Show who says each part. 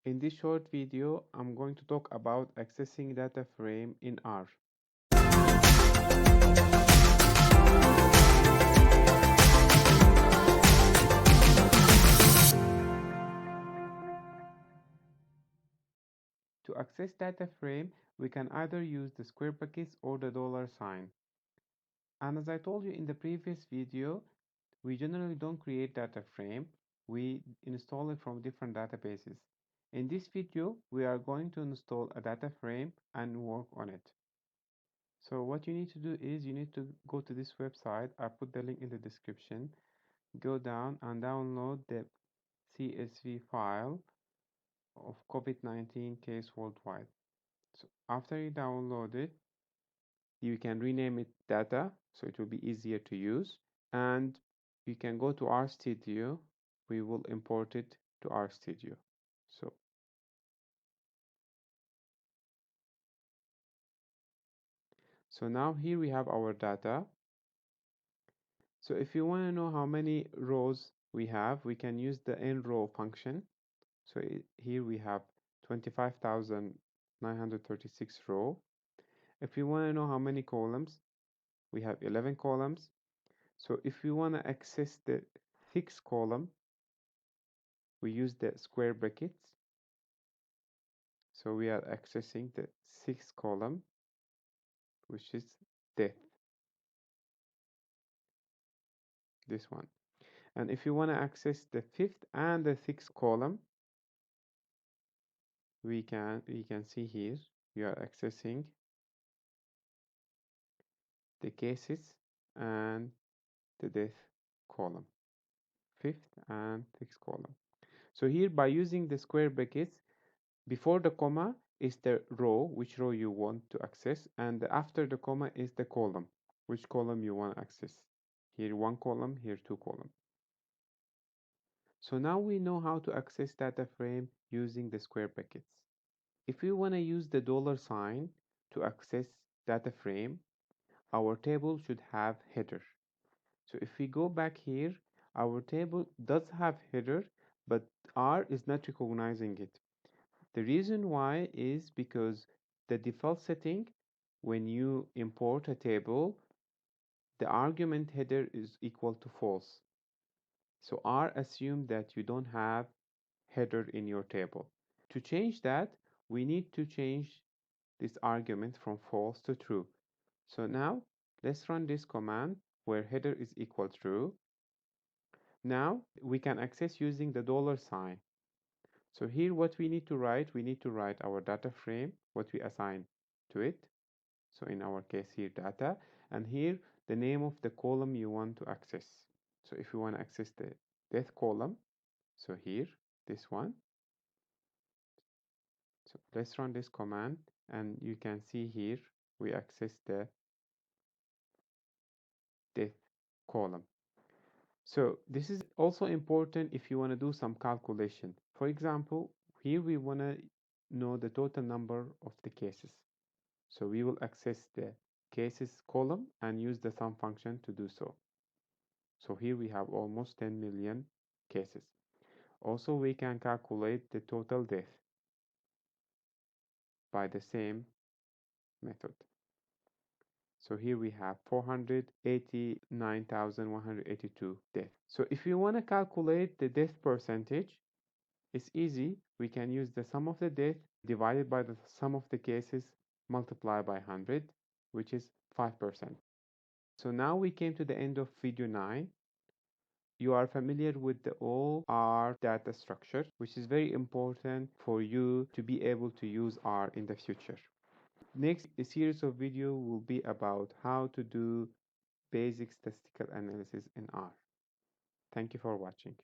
Speaker 1: In this short video, I'm going to talk about accessing data frame in R. To access data frame, we can either use the square brackets or the $sign. And as I told you in the previous video, we generally don't create data frame. We install it from different databases. In this video, we are going to install a data frame and work on it. So what you need to do is you need to go to this website. I put the link in the description. Go down and download the CSV file of COVID-19 case worldwide. So after you download it, you can rename it data so it will be easier to use, and you can go to RStudio. We will import it to RStudio. So now here we have our data. So if you want to know how many rows we have, we can use the nrow function. So here we have 25,936 row. If you want to know how many columns, we have 11 columns. So if we want to access the sixth column, we use the square brackets. So we are accessing the sixth column, which is death, this one. And if you want to access the fifth and the sixth column, we can see here we are accessing the cases and the death column, fifth and sixth column. So here, by using the square brackets, before the comma is the row, which row you want to access, and after the comma is the column, which column you want to access. Here one column, here two columns. So now we know how to access data frame using the square brackets. If we want to use the $sign to access data frame, our table should have header. So if we go back here, our table does have header, but R is not recognizing it. The reason why is because the default setting, when you import a table, the argument header is equal to false. So R assumes that you don't have header in your table. To change that, we need to change this argument from false to true. So now let's run this command where header is equal true. Now we can access using the $sign. So here what we need to write our data frame, what we assign to it. So in our case here data, and here the name of the column you want to access. So if you want to access the death column, so here this one. So let's run this command and you can see here we access the death column. So this is also important if you want to do some calculation. For example, here we want to know the total number of the cases. So we will access the cases column and use the sum function to do so. So here we have almost 10 million cases. Also, we can calculate the total death by the same method. So here we have 489,182 deaths. So if you want to calculate the death percentage, it's easy. We can use the sum of the death divided by the sum of the cases multiplied by 100, which is 5%. So now we came to the end of video 9. You are familiar with the all R data structure, which is very important for you to be able to use R in the future. Next, a series of video will be about how to do basic statistical analysis in R. Thank you for watching.